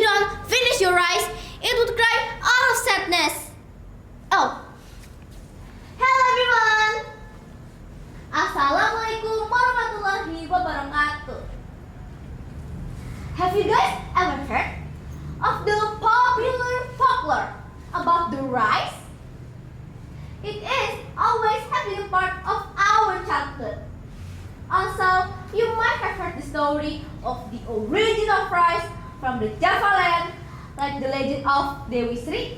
you don't finish your rice, it would cry out of sadness. Oh. Hello everyone. Assalamualaikum warahmatullahi wabarakatuh. Have you guys ever heard of the popular folklore about the rice? It is always have been a part of our childhood. Also, you might have heard the story of the origin of rice from the Java land, like the legend of Dewi Sri.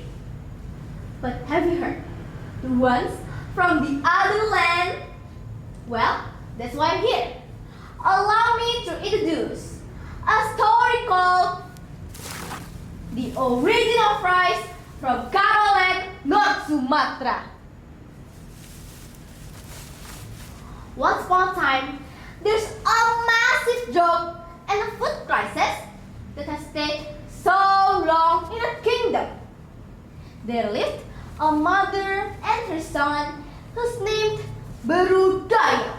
But have you heard the ones from the other land? Well, that's why I'm here. Allow me to introduce a story called The Origin of Rice from Karo Land, North Sumatra. Once upon a time, there's a massive drought and a food crisis that has stayed so long in a kingdom. There lived a mother and her son who's named Berudaya.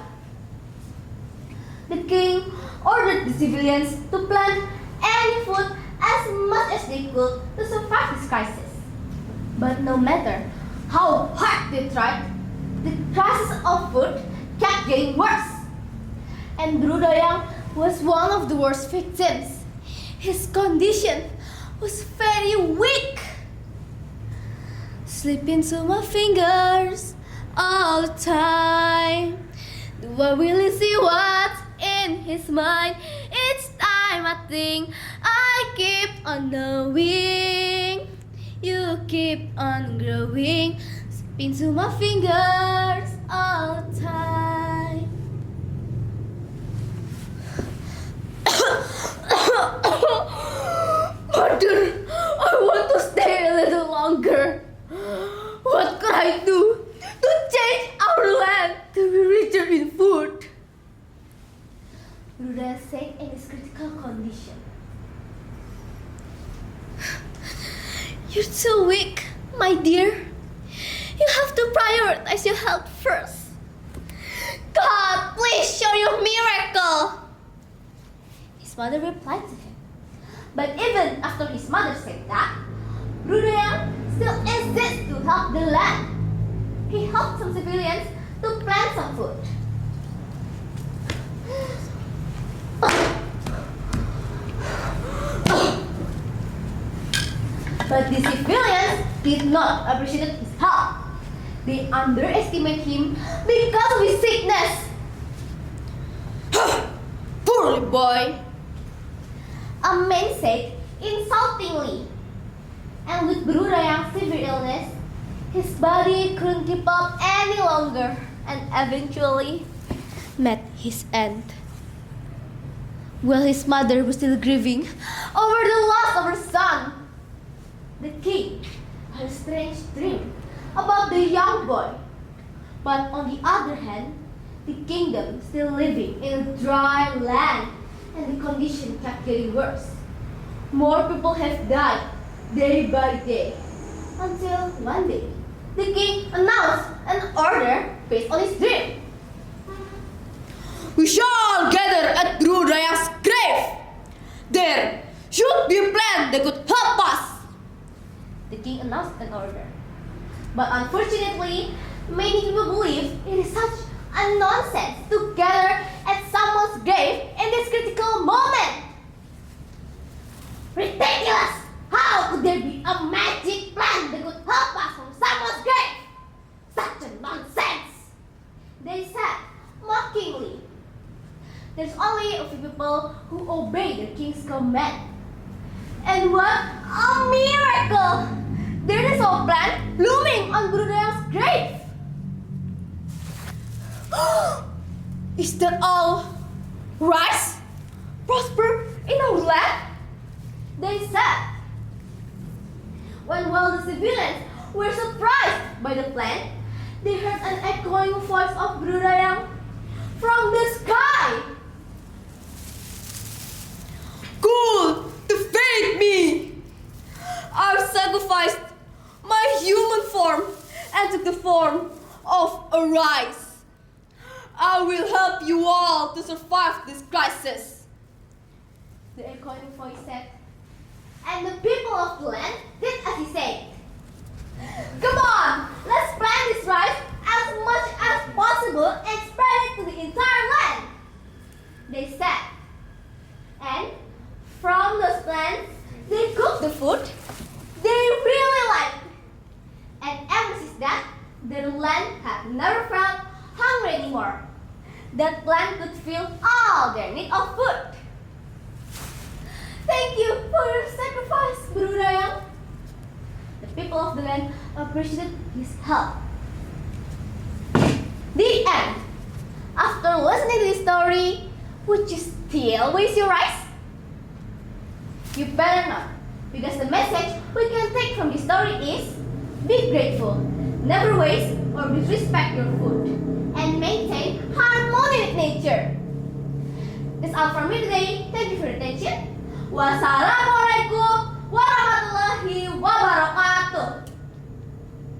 The king ordered the civilians to plant any food as much as they could to survive this crisis. But no matter how hard they tried, the crisis of food kept getting worse. And Berudaya was one of the worst victims. His condition was very weak. Slip into my fingers all the time. Do I really see what's in his mind? Each time I think I keep on knowing. You keep on growing. Slip into my fingers all the time. Mother, I want to stay a little longer. What could I do to change our land to be richer in food? Berudaya said in his critical condition. You're too weak, my dear. You have to prioritize your health first. God, please show your miracle. His mother replied to him. But even after his mother said that, Berudaya still insists to help the land. He helped some civilians to plant some food. But the civilians did not appreciate his help. They underestimate him because of his sickness. Poor boy, a man said insultingly. And with Berudaya's severe illness, his body couldn't keep up any longer and eventually met his end. While his mother was still grieving over the loss of her son, the king had a strange dream about the young boy. But on the other hand, the kingdom still living in a dry land and the condition kept getting worse. More people have died day by day until one day the king announced an order based on his dream. We shall gather at Berudaya's grave. There should be a plan that could help us. The king announced an order. But unfortunately, many people believe it is such a nonsense to gather at someone's grave in this critical moment. Ridiculous! How could there be a magic plan that could help us from someone's grave? Such a nonsense! They said mockingly. There's only a few people who obey the king's command. And what a miracle! There is a plan looming on Berudaya's grave. Is that all? Rice? Prosper in our land? They said. While the civilians were surprised by the plan, they heard an echoing voice of Berudaya from the sky. Cool to feed me! I've sacrificed my human form and took the form of a rice. I will help you all to survive this crisis. The echoing voice said, and the people of the land did as he said. Come on, let's plant this rice as much as possible and spread it to the entire land, they said. And from those plants, they cooked the food they really liked. And ever since that, their land had never felt hungry anymore. That land could fill all their need of food. Thank you for your sacrifice, Guru Rayang. The people of the land appreciated his help. The end. After listening to this story, would you still waste your rice? You better not, because the message we can take from this story is: be grateful, never waste or disrespect your food, and maintain harmony with nature. That's all from me today. Thank you for your attention. Wassalam.